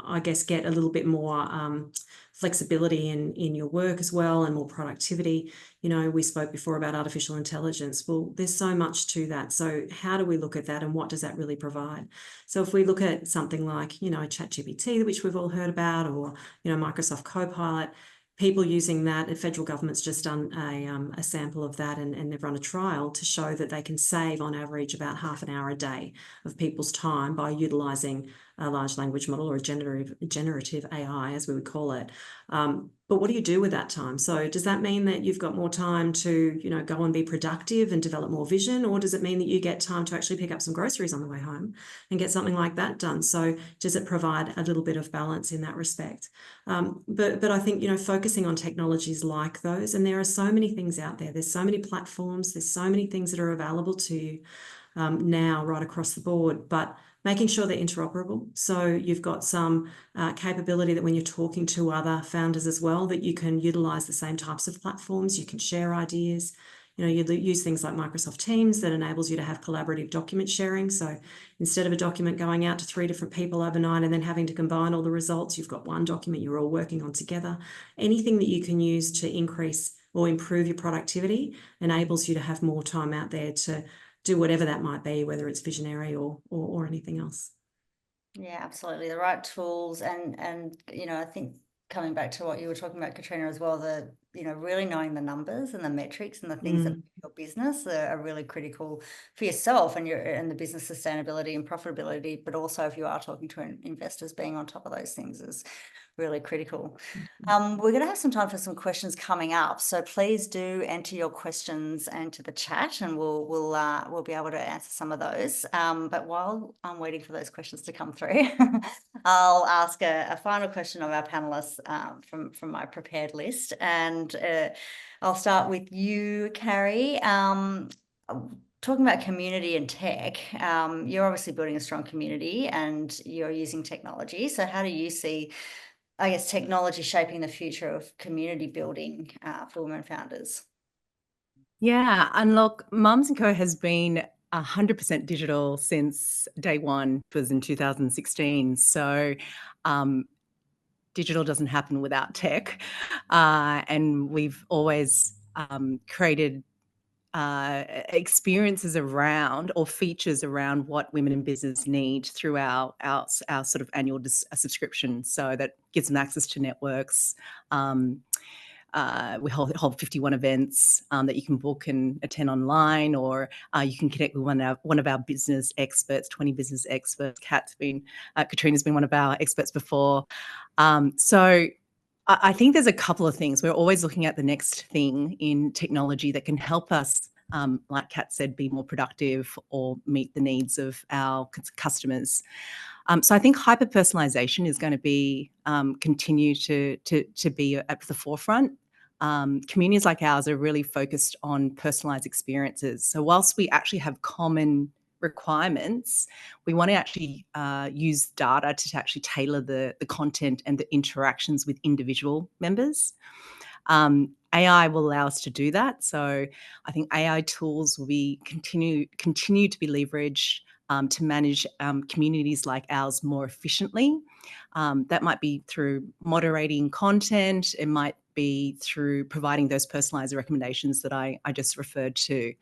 I guess, get a little bit more flexibility in your work as well, and more productivity, we spoke before about artificial intelligence. Well, there's so much to that. So how do we look at that, and what does that really provide? So if we look at something like, ChatGPT, which we've all heard about, or, Microsoft Copilot, people using that, the federal government's just done a sample of that, and they've run a trial to show that they can save on average about half an hour a day of people's time by utilising a large language model, or a generative AI, as we would call it. But what do you do with that time? So does that mean that you've got more time to, go and be productive and develop more vision? Or does it mean that you get time to actually pick up some groceries on the way home and get something like that done? So does it provide a little bit of balance in that respect? But I think, focusing on technologies like those, and there are so many things out there. There's so many platforms. There's so many things that are available to you now right across the board, but making sure they're interoperable. So you've got some capability that when you're talking to other founders as well, that you can utilize the same types of platforms, you can share ideas. You use things like Microsoft Teams that enables you to have collaborative document sharing. So instead of a document going out to 3 different people overnight and then having to combine all the results, you've got one document you're all working on together. Anything that you can use to increase or improve your productivity enables you to have more time out there to do whatever that might be, whether it's visionary or anything else. Yeah, absolutely. The right tools, and I think coming back to what you were talking about, Katrina, as well, really knowing the numbers and the metrics and the things that your business are really critical for yourself and the business sustainability and profitability, but also if you are talking to investors, being on top of those things is really critical. We're going to have some time for some questions coming up, so please do enter your questions into the chat, and we'll be able to answer some of those. But while I'm waiting for those questions to come through, I'll ask a final question of our panelists from my prepared list, and I'll start with you, Carrie. talking about community and tech, you're obviously building a strong community and you're using technology. So how do you see, I guess, technology shaping the future of community building for women founders? Yeah, and look, Mums & Co has been 100% digital since day one, which was in 2016. So digital doesn't happen without tech. And we've always created experiences around or features around what women in business need through our sort of annual subscription. So that gives them access to networks. We hold 51 events that you can book and attend online, or you can connect with one of our business experts, 20 business experts. Katrina's been one of our experts before. So I think there's a couple of things. We're always looking at the next thing in technology that can help us, like Kat said, be more productive or meet the needs of our customers. So I think hyper-personalization is going to be continue to be at the forefront. Communities like ours are really focused on personalized experiences. So whilst we actually have common requirements, we want to actually use data to actually tailor the content and the interactions with individual members. AI will allow us to do that. So I think AI tools will be continue to be leveraged to manage communities like ours more efficiently. That might be through moderating content. It might be through providing those personalized recommendations that I just referred to.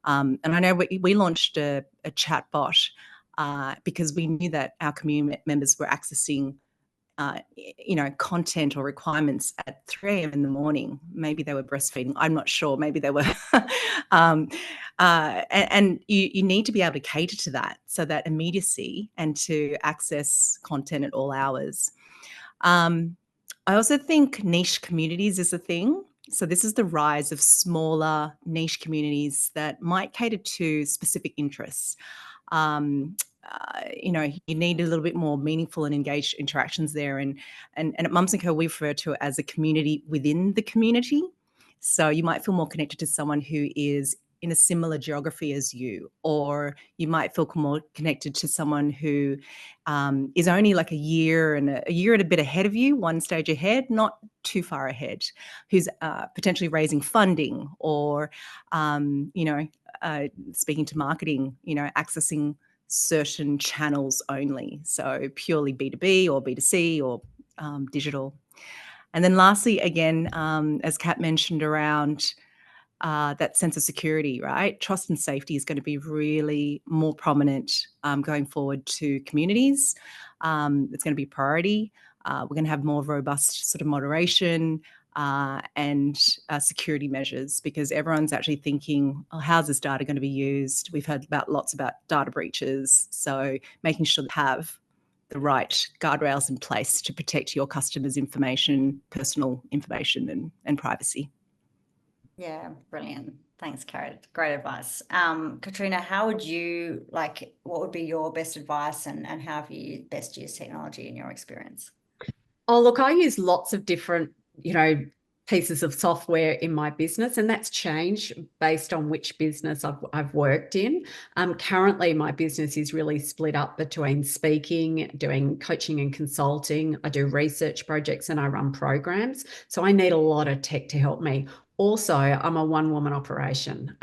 And I know we launched a chat bot because we knew that our community members were accessing content or requirements at 3 a.m. in the morning. Maybe they were breastfeeding. I'm not sure. Maybe they were. And you need to be able to cater to that, so that immediacy and to access content at all hours. I also think niche communities is a thing. So this is the rise of smaller niche communities that might cater to specific interests. You need a little bit more meaningful and engaged interactions there. And at Mums & Co, we refer to it as a community within the community. So you might feel more connected to someone who is in a similar geography as you, or you might feel more connected to someone who is only like a year and a bit ahead of you, one stage ahead, not too far ahead, who's potentially raising funding or, speaking to marketing, accessing certain channels only. So purely B2B or B2C or digital. And then lastly, again, as Kat mentioned, around that sense of security, right? Trust and safety is going to be really more prominent going forward to communities. It's going to be a priority. We're going to have more robust sort of moderation and security measures, because everyone's actually thinking, oh, how's this data going to be used? We've heard lots about data breaches. So making sure to have the right guardrails in place to protect your customers' information, personal information and privacy. Yeah, brilliant. Thanks, Karen. Great advice. Katrina, what would be your best advice and how have you best used technology in your experience? Oh, look, I use lots of different, pieces of software in my business, and that's changed based on which business I've worked in. Currently, my business is really split up between speaking, doing coaching and consulting. I do research projects and I run programs. So I need a lot of tech to help me. Also, I'm a one-woman operation.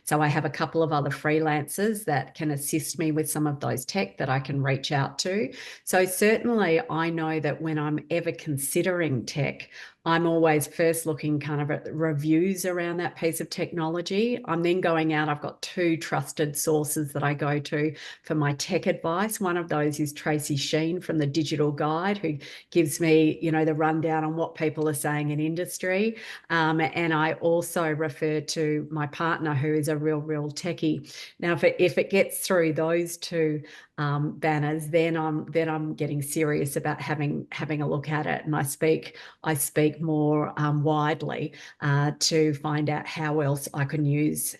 So I have a couple of other freelancers that can assist me with some of those tech that I can reach out to. So certainly I know that when I'm ever considering tech, I'm always first looking kind of at reviews around that piece of technology. I'm then going out. I've got 2 trusted sources that I go to for my tech advice. One of those is Tracy Sheen from the Digital Guide, who gives me, the rundown on what people are saying in industry. And I also refer to my partner, who is a real techie. Now, if it gets through those 2 banners, then I'm getting serious about having a look at it. And I speak speak more widely to find out how else I can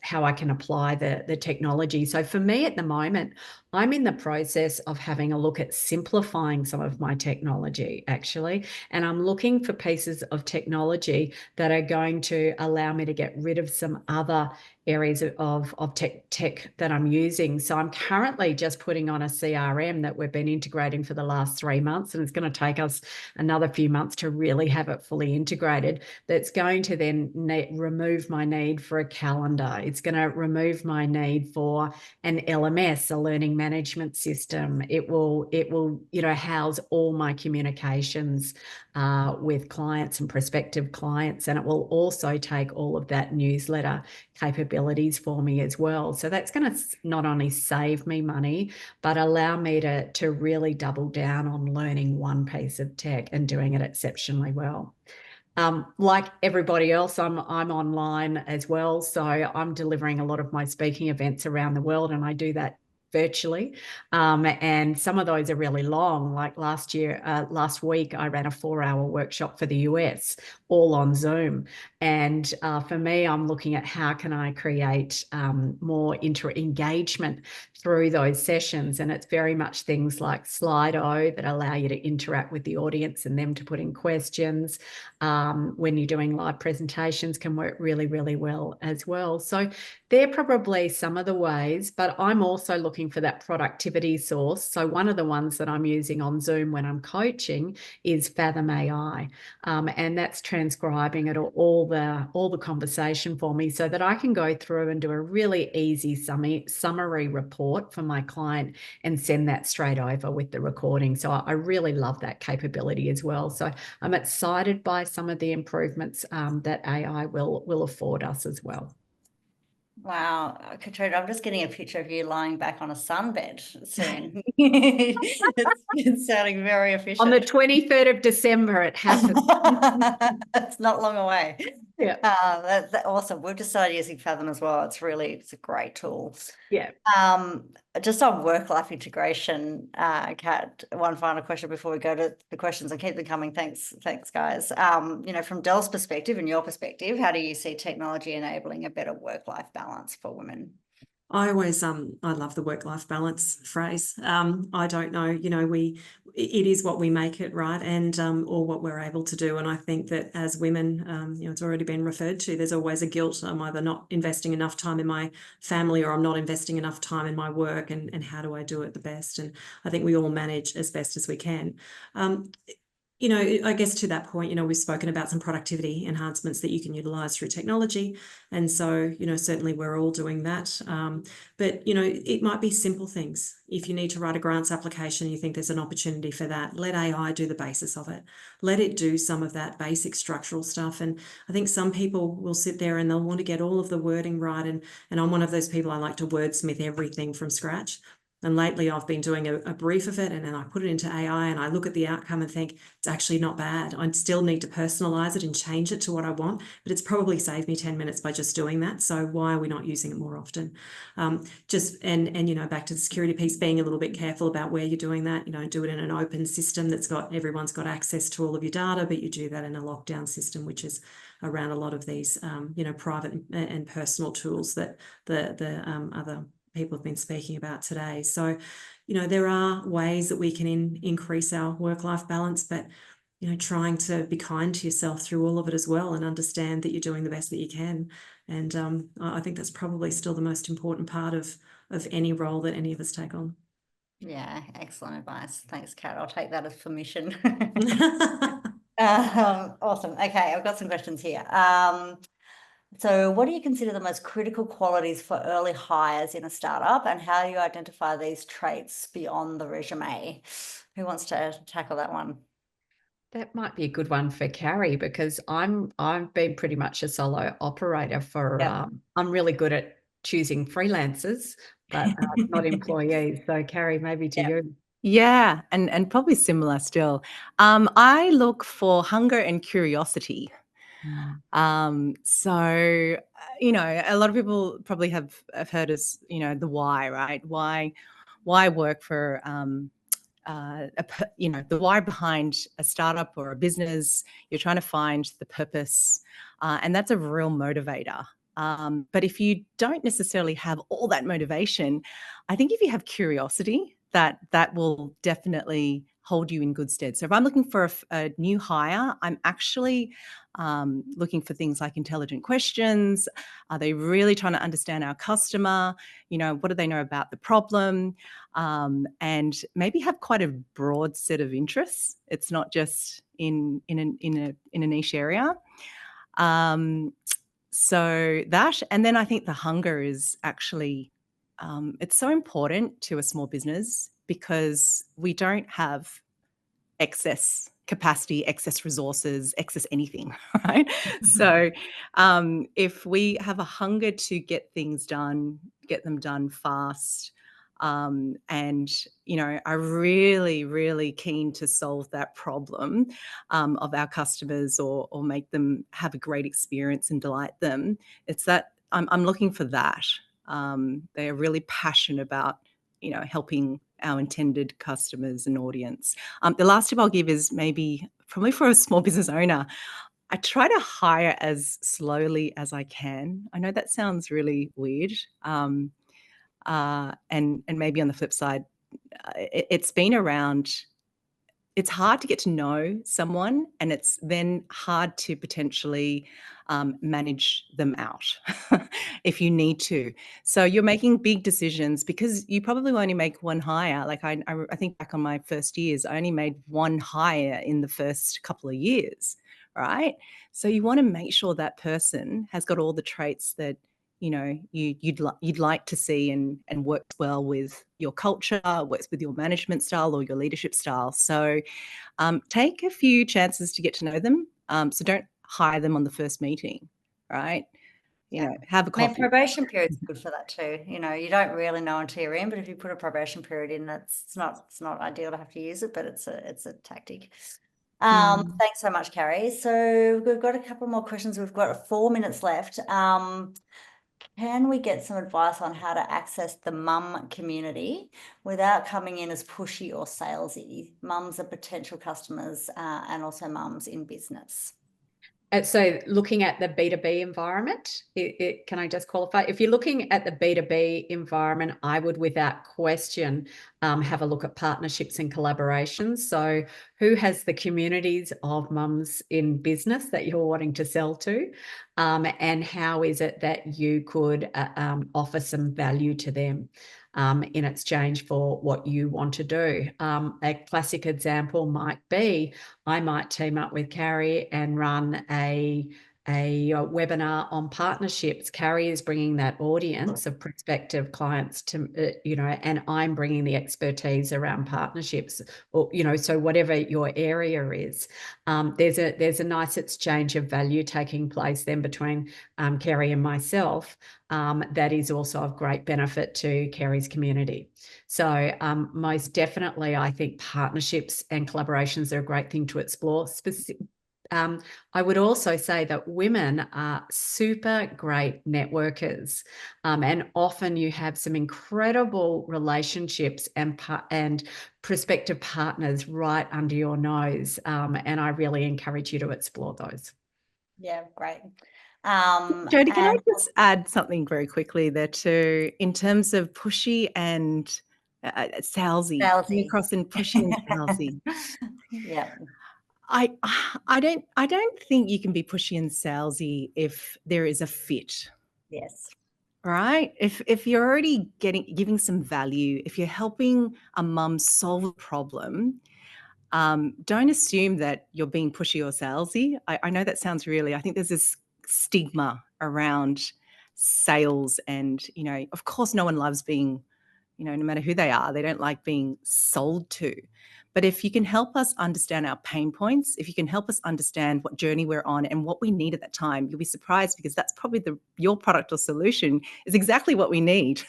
how I can apply the technology. So for me at the moment, I'm in the process of having a look at simplifying some of my technology, actually, and I'm looking for pieces of technology that are going to allow me to get rid of some other areas of tech that I'm using. So I'm currently just putting on a CRM that we've been integrating for the last 3 months, and it's going to take us another few months to really have it fully integrated. That's going to then remove my need for a calendar. It's going to remove my need for an LMS, a learning management system. It will house all my communications with clients and prospective clients, and it will also take all of that newsletter capabilities for me as well. So that's going to not only save me money, but allow me to really double down on learning one piece of tech and doing it exceptionally well. Like everybody else, I'm online as well. So I'm delivering a lot of my speaking events around the world, and I do that virtually. And some of those are really long. Like last week, I ran a 4-hour workshop for the US, all on Zoom. And for me, I'm looking at how can I create more engagement through those sessions. And it's very much things like Slido that allow you to interact with the audience and them to put in questions. When you're doing live presentations can work really, really well as well. So they're probably some of the ways, but I'm also looking for that productivity source. So one of the ones that I'm using on Zoom when I'm coaching is Fathom AI. And that's transcribing it all the conversation for me so that I can go through and do a really easy summary report for my client and send that straight over with the recording. So I really love that capability as well. So I'm excited by some of the improvements that AI will afford us as well. Wow, Katrina, I'm just getting a picture of you lying back on a sunbed soon. It's sounding very efficient. On the 23rd of December, it happened. It's not long away. Yeah. That's awesome. We've just started using Fathom as well. It's a great tool. Yeah. Just on work-life integration, Kat, one final question before we go to the questions, and keep them coming. Thanks, guys. From Dell's perspective and your perspective, how do you see technology enabling a better work-life balance for women? I always I love the work-life balance phrase. I don't know, it is what we make it, right? And or what we're able to do. And I think that as women, it's already been referred to, there's always a guilt. I'm either not investing enough time in my family or I'm not investing enough time in my work, and how do I do it the best? And I think we all manage as best as we can. I guess to that point, we've spoken about some productivity enhancements that you can utilize through technology. And so, certainly we're all doing that. But, it might be simple things. If you need to write a grants application, you think there's an opportunity for that, let AI do the basis of it. Let it do some of that basic structural stuff. And I think some people will sit there and they'll want to get all of the wording right. And I'm one of those people, I like to wordsmith everything from scratch. And lately I've been doing a brief of it, and then I put it into AI and I look at the outcome and think it's actually not bad. I still need to personalize it and change it to what I want, but it's probably saved me 10 minutes by just doing that. So why are we not using it more often? Back to the security piece, being a little bit careful about where you're doing that. Do it in an open system that's everyone's got access to all of your data, but you do that in a lockdown system, which is around a lot of these, private and personal tools that the other people have been speaking about today. So, there are ways that we can increase our work-life balance, but, trying to be kind to yourself through all of it as well, and understand that you're doing the best that you can. And I think that's probably still the most important part of any role that any of us take on. Yeah, excellent advice. Thanks, Kat. I'll take that as permission. Awesome. Okay, I've got some questions here. So what do you consider the most critical qualities for early hires in a startup, and how do you identify these traits beyond the resume? Who wants to tackle that one? That might be a good one for Carrie, because I've been pretty much a solo operator for, Yep. I'm really good at choosing freelancers, but not employees. So Carrie, maybe to you. Yeah, and probably similar still. I look for hunger and curiosity. So, a lot of people probably have heard us, the why, right? Why work for the why behind a startup or a business. You're trying to find the purpose, and that's a real motivator. But if you don't necessarily have all that motivation, I think if you have curiosity, that will definitely hold you in good stead. So if I'm looking for a new hire, I'm actually looking for things like intelligent questions. Are they really trying to understand our customer? What do they know about the problem? And maybe have quite a broad set of interests. It's not just in a niche area. So that, and then I think the hunger is actually, it's so important to a small business because we don't have excess capacity, excess resources, excess anything, right? So if we have a hunger to get things done, get them done fast, and are really, really keen to solve that problem of our customers or make them have a great experience and delight them, it's that I'm looking for that. They are really passionate about helping our intended customers and audience. The last tip I'll give is probably for a small business owner, I try to hire as slowly as I can. I know that sounds really weird. And maybe on the flip side, it's been around. It's hard to get to know someone, and it's then hard to potentially manage them out if you need to. So you're making big decisions because you probably only make one hire. Like I think back on my first years, I only made one hire in the first couple of years, right? So you want to make sure that person has got all the traits that you'd like to see and works well with your culture, works with your management style or your leadership style. So take a few chances to get to know them. So don't hire them on the first meeting, right? Have a coffee. Probation period is good for that too. You don't really know until you're in, but if you put a probation period in, it's not ideal to have to use it, but it's a tactic. Thanks so much, Carrie. So we've got a couple more questions. We've got 4 minutes left. Can we get some advice on how to access the mum community without coming in as pushy or salesy? Mums are potential customers and also mums in business. So looking at the B2B environment, can I just qualify? If you're looking at the B2B environment, I would without question have a look at partnerships and collaborations. So who has the communities of mums in business that you're wanting to sell to? And how is it that you could offer some value to them in exchange for what you want to do? A classic example might be, I might team up with Carrie and run a webinar on partnerships. Carrie is bringing that audience of prospective clients to, and I'm bringing the expertise around partnerships, or, so whatever your area is, there's a nice exchange of value taking place then between Carrie and myself. That is also of great benefit to Carrie's community. So most definitely, I think partnerships and collaborations are a great thing to explore. I would also say that women are super great networkers, and often you have some incredible relationships and prospective partners right under your nose, and I really encourage you to explore those. Yeah, great. Jodie, can I just add something very quickly there too, in terms of pushy and salesy, coming across in pushy and salesy. Yeah. I don't think you can be pushy and salesy if there is a fit. Yes. Right? If you're already giving some value, if you're helping a mum solve a problem, don't assume that you're being pushy or salesy. I know that sounds I think there's this stigma around sales, and of course no one loves being, no matter who they are, they don't like being sold to. But if you can help us understand our pain points, if you can help us understand what journey we're on and what we need at that time, you'll be surprised, because that's probably your product or solution is exactly what we need.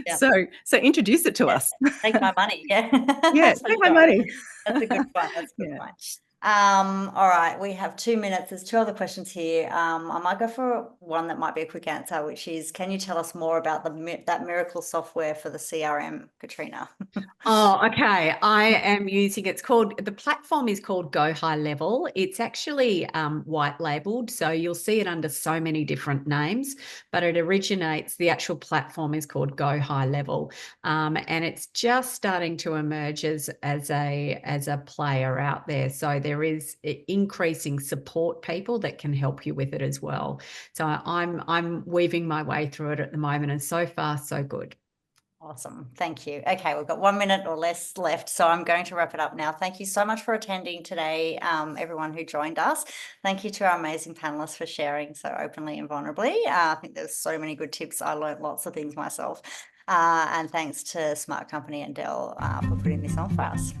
Yeah. So introduce it to us. Take my money. Yeah. Yeah, take my money. That's a good one. That's a good one. All right, we have 2 minutes. There's 2 other questions here. I might go for one that might be a quick answer, which is, can you tell us more about that miracle software for the CRM, Katrina? Oh, okay. I am using, the platform is called Go High Level. It's actually white labeled, so you'll see it under so many different names, but the actual platform is called Go High Level. And it's just starting to emerge as a player out there. So there is increasing support people that can help you with it as well. So I'm weaving my way through it at the moment, and so far so good. Awesome. Thank you. Okay, we've got 1 minute or less left, so I'm going to wrap it up now. Thank you so much for attending today, everyone who joined us. Thank you to our amazing panelists for sharing so openly and vulnerably. I think there's so many good tips. I learned lots of things myself. And thanks to SmartCompany and Dell for putting this on for us.